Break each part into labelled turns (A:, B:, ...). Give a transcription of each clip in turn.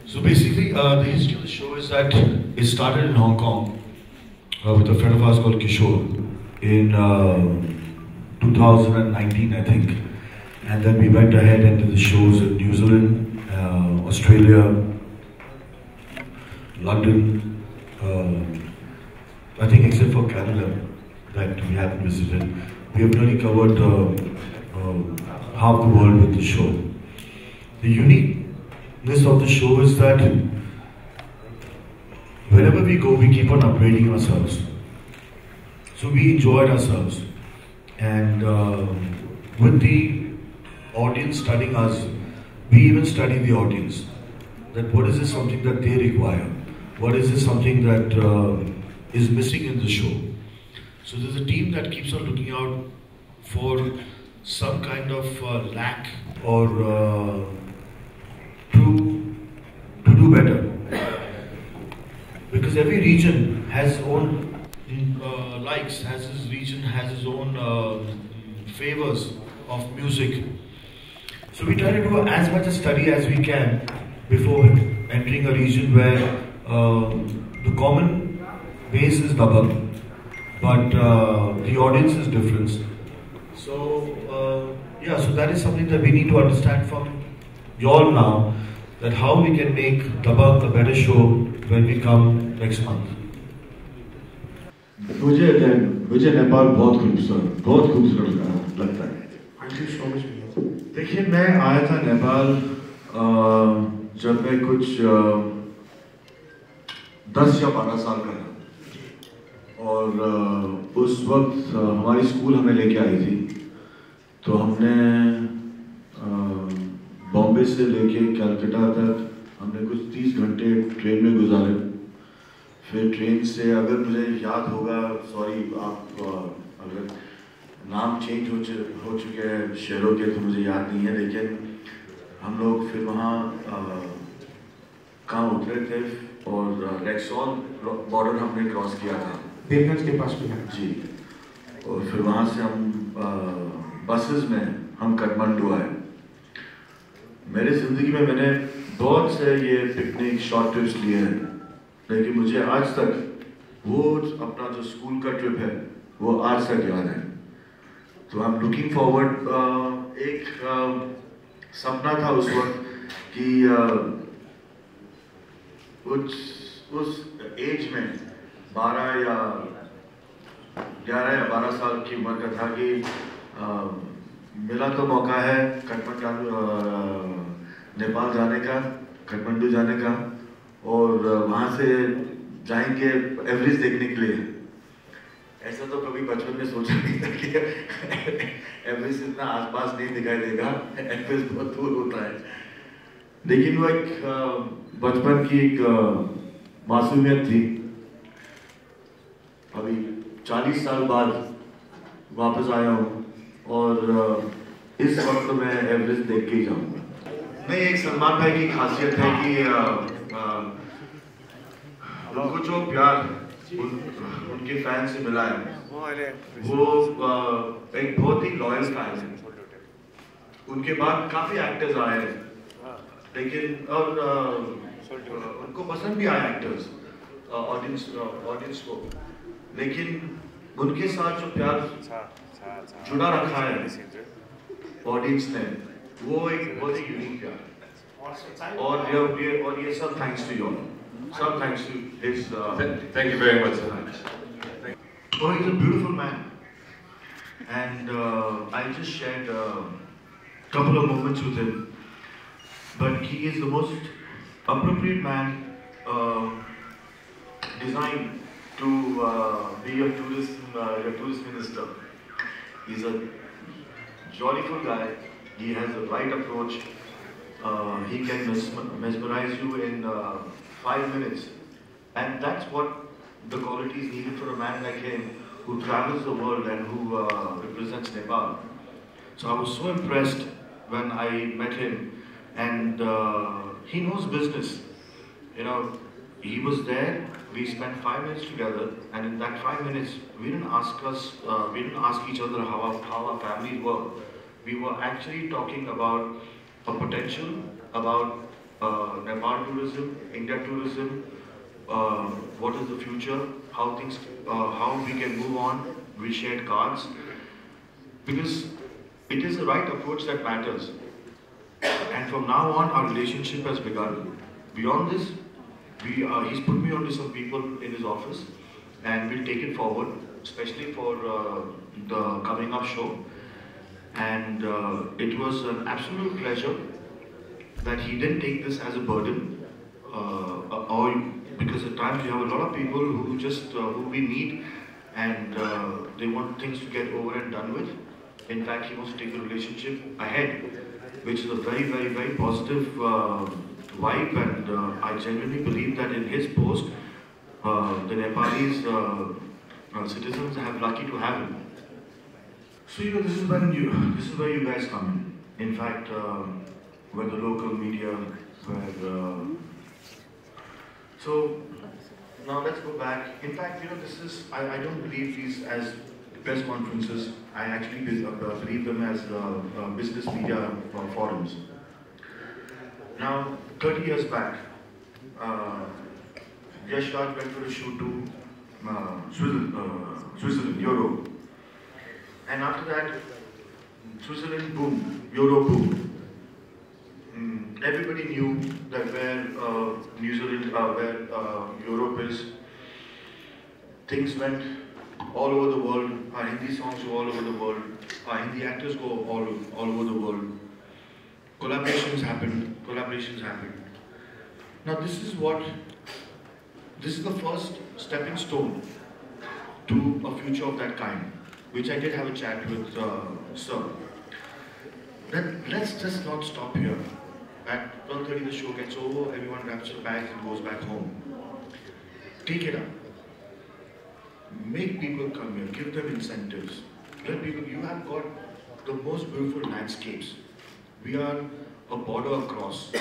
A: So basically, the history of the show is that it started in Hong Kong with a friend of ours called Kishore in 2019, I think. And then we went ahead and did the shows in New Zealand, Australia, London, I think except for Canada that we haven't visited. We have really covered half the world with the show. The uniqueness of the show is that wherever we go, we keep on upgrading ourselves. So we enjoyed ourselves. And with the audience studying us, we even study the audience. That what is this something that they require? What is this something that is missing in the show? So there's a team that keeps on looking out for some kind of lack or to do better. Because every region has its own likes, has its region, has its own favors of music. So we try to do as much a study as we can before entering a region where the common base is Da-Bangg, but the audience is different. So yeah, so that is something that we need to understand from you all now, that how we can make Da-Bangg a better show when we come next month.
B: मुझे नेपाल बहुत खूबसूरत लगता है। देखिए, मैं आया था नेपाल जब मैं कुछ 10 या 12 साल का था, और उस वक्त हमारी स्कूल हमें लेके आई थी। तो हमने बॉम्बे से लेके कलकत्ता तक हमने कुछ 30 घंटे ट्रेन में गुजारे। फिर ट्रेन से, अगर मुझे याद होगा, सॉरी आप अगर नाम चेंज हो चुके हैं शहरों के तो मुझे याद नहीं है, लेकिन हम लोग फिर वहाँ कहाँ उतरे थे और रेक्सॉन बॉर्डर हमने क्रॉस किया था, देवगंज के पास में जी। और फिर वहाँ से हम बसेस में हम काठमांडू आए। मेरी ज़िंदगी में मैंने बहुत से ये पिकनिक शॉर्ट ट्रिप्स लिए हैं, लेकिन मुझे आज तक वो अपना जो स्कूल का ट्रिप है वो आज तक याद है। तो आई एम लुकिंग फॉरवर्ड। एक सपना था उस वक्त कि उस एज में 11 या 12 साल की उम्र का था कि मिला तो मौका है काठमांडू नेपाल जाने का, काठमांडू जाने का, और वहाँ से जाएंगे एवरेस्ट देखने के लिए। ऐसा तो कभी बचपन में सोचा नहीं था कि एवरेस्ट इतना आसपास नहीं दिखाई देगा, एवरेस्ट बहुत दूर होता है। लेकिन वो एक बचपन की एक मासूमियत थी। अभी 40 साल बाद वापस आया हूँ और इस वक्त मैं एवरेस्ट देख के ही जाऊँगा। नहीं, एक सलमान भाई की खासियत है कि उनको जो प्यार उनके फैन से मिला है वो एक बहुत ही लॉयल फैन है। उनके बाद काफ़ी एक्टर्स आए हैं, लेकिन और उनको पसंद भी आया एक्टर्स ऑडियंस को, लेकिन उनके साथ जो प्यार जुड़ा रखा है ऑडियंस ने, वो एक बहुत ही यूनिक प्यार है। और ये सब थैंक्स टू यू, सब thanks to his.
C: Thank you very much.
A: Oh, he's a beautiful man, and I just shared a couple of moments with him. But he is the most appropriate man designed to be a tourist minister. He's a jollyful guy. He has the right approach. He can mesmerize you in 5 minutes, and that's what the qualities needed for a man like him, who travels the world and who represents Nepal. So I was so impressed when I met him, and he knows business. You know, he was there. We spent 5 minutes together, and in that 5 minutes, we didn't ask each other how our families were. We were actually talking about a potential, about Nepal tourism, India tourism, what is the future, how we can move on. We shared cards because it is the right approach that matters. And from now on, our relationship has begun. Beyond this, he's put me onto some people in his office, and we'll take it forward, especially for the coming up show. And it was an absolute pleasure that he didn't take this as a burden, or because at times you have a lot of people who just who we meet and they want things to get over and done with. In fact, he wants to take the relationship ahead, which is a very, very, very positive vibe, and I genuinely believe that in his post, the Nepalese citizens have lucky to have him. So this is where you guys come in. In fact, when the local media were. So now let's go back. In fact, I don't believe these as press conferences. I actually believe them as business media forums. Now, 30 years back, Dashrath went for a shoot to Switzerland, Europe. And after that, Switzerland boom, Europe boom. Everybody knew that where New Zealand, where Europe is, things went all over the world. Our Hindi songs go all over the world. Our Hindi actors go all over the world. Collaborations happened. Now this is the first stepping stone to a future of that kind, which I did have a chat with Sir. Let's just not stop here. At 12:30 the show gets over, everyone wraps their bags and goes back home. Take it up. Make people come here, give them incentives. Let people, you have got the most beautiful landscapes. We are a border across.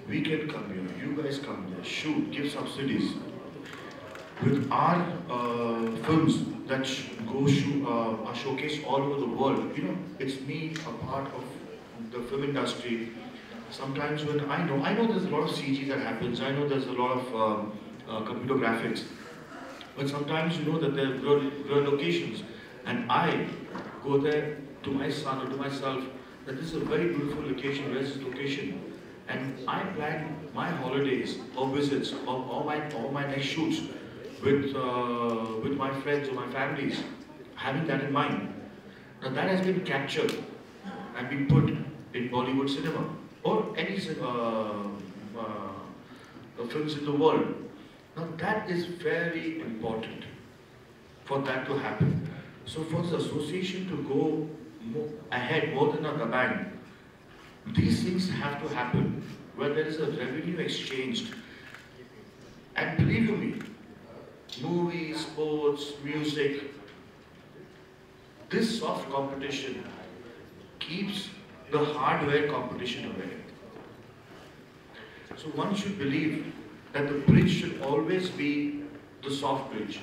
A: We can come here, you guys come here, shoot, give subsidies. With our films that are showcased all over the world, it's me, a part of the film industry. Sometimes when I know there's a lot of CG that happens, I know there's a lot of computer graphics, but sometimes that there are locations, and I go there to my son or to myself that this is a very beautiful location, where's this location? And I plan my holidays or visits or my next shoots with my friends or my families, having that in mind. Now that has been captured and been put in Bollywood cinema or any films in the world. Now that is very important for that to happen. So for the association to go ahead more than a Da-Bangg, these things have to happen where there is a revenue exchanged. And believe you me, movies, sports, music, this soft competition keeps the hardware competition away. So one should believe that the bridge should always be the soft bridge.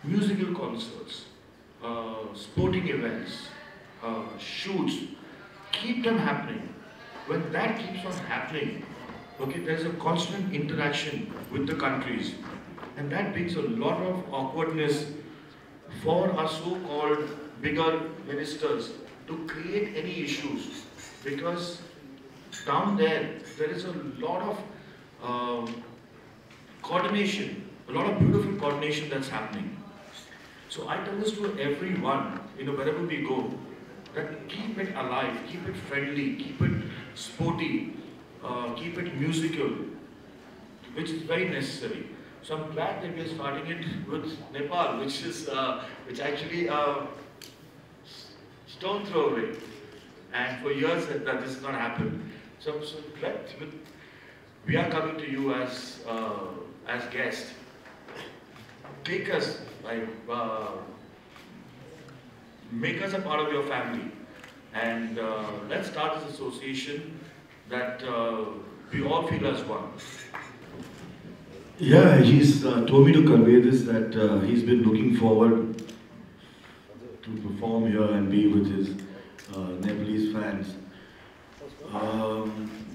A: Musical concerts, sporting events, shoots, keep them happening. When that keeps on happening, there's a constant interaction with the countries, and that brings a lot of awkwardness for our so-called bigger ministers to create any issues, because down there is a lot of coordination, a lot of beautiful coordination that's happening. So I tell this to everyone, wherever we go, that keep it alive, keep it friendly, keep it sporty, keep it musical, which is very necessary. So I'm glad that we are starting it with Nepal, which actually stone throw away. And for years that this is going to happen. So glad we are coming to you as guests. Take us, make us a part of your family, and let's start this association that we all feel as one.
D: Yeah, he's told me to convey this, that he's been looking forward to perform here and be with his Nepalese fans.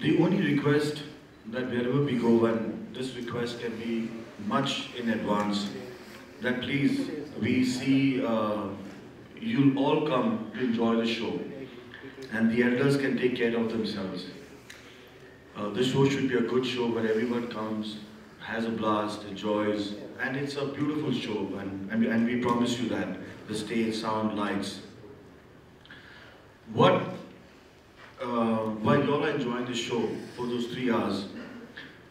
D: The only request that wherever we go, and this request can be much in advance, that please, we see you'll all come to enjoy the show, and the elders can take care of themselves. The show should be a good show where everyone comes, has a blast, enjoys, and it's a beautiful show, and we promise you that, the stage, sound, lights. While you all are enjoying the show for those 3 hours,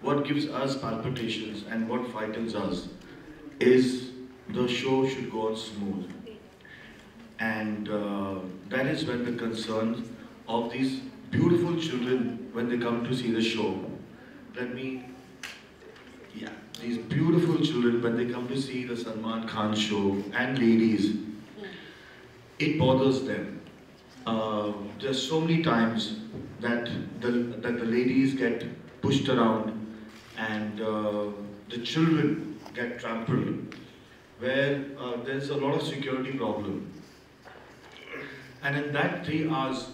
D: what gives us palpitations and what frightens us is the show should go on smooth. And that is when the concerns of these beautiful children, when they come to see the show, these beautiful children, when they come to see the Salman Khan show, and ladies, it bothers them. There's so many times that the ladies get pushed around and the children get trampled, where there's a lot of security problem. And in that 3 hours,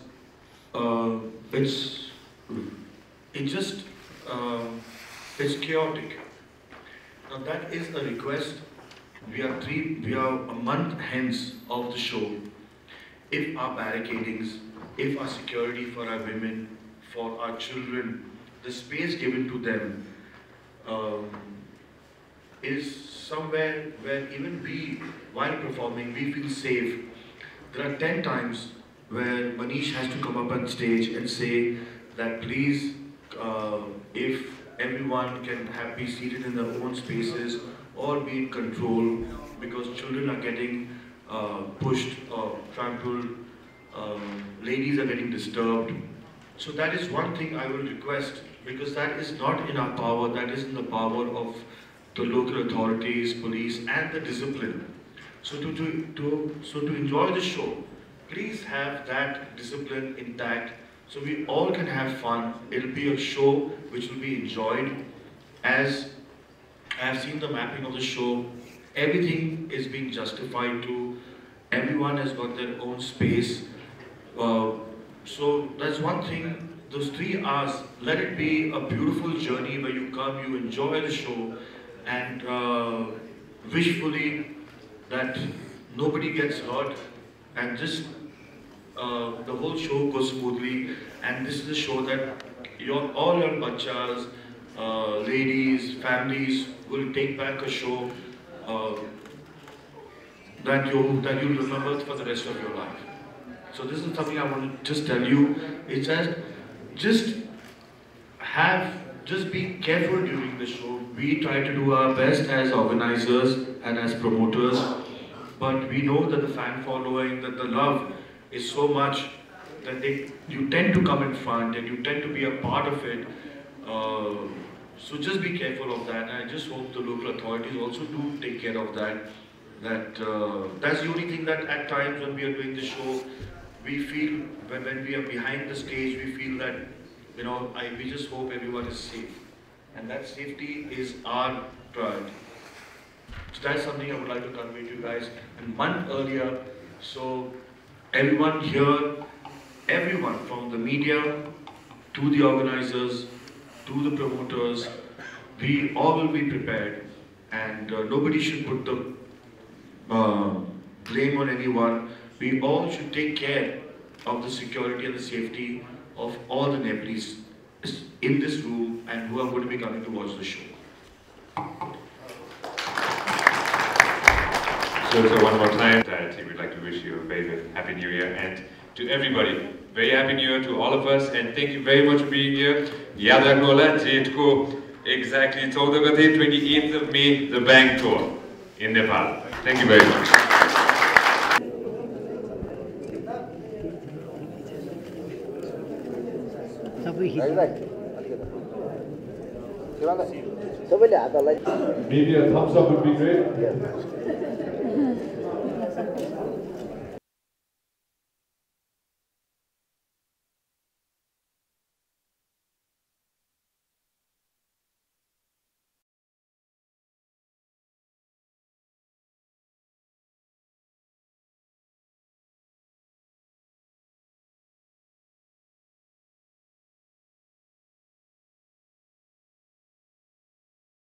D: it's chaotic. Now that is a request. We are a month hence of the show. If our barricadings, if our security for our women, for our children, the space given to them is somewhere where even we, while performing, we feel safe. There are 10 times where Manish has to come up on stage and say that please, if everyone can be seated in their own spaces or be in control, because children are getting pushed or trampled, ladies are getting disturbed. So that is one thing I will request, because that is not in our power, that is in the power of the local authorities, police, and the discipline. So to enjoy the show, please have that discipline intact, so we all can have fun. It'll be a show which will be enjoyed. As I have seen the mapping of the show, everything is being justified to, everyone has got their own space. So that's one thing, those 3 hours, let it be a beautiful journey where you come, you enjoy the show, and wishfully that nobody gets hurt, and just the whole show goes smoothly. And this is a show that all your bachas, ladies, families will take back a show that you'll remember for the rest of your life. So this is something I want to just tell you. It's just be careful during the show. We try to do our best as organizers and as promoters, but we know that the fan following, that the love is so much that you tend to come in front and you tend to be a part of it. So just be careful of that, and I just hope the local authorities also do take care of that. That's the only thing that at times when we are doing the show, we feel, when we are behind the stage, we feel that, we just hope everyone is safe. And that safety is our priority. So that's something I would like to convey to you guys a month earlier. So everyone here, everyone from the media to the organizers, to the promoters, we all will be prepared, and nobody should put the blame on anyone. We all should take care of the security and the safety of all the Nepalese in this room and who are going to be coming to watch the show.
C: So one more time, we'd like to wish you a very happy New Year, and to everybody, very happy New Year to all of us, and thank you very much for being here. Yaad rakhnu hola, Jetko exactly 28th of May, the Da-Bangg Tour in Nepal. Thank you very much. Maybe a thumbs up would be great.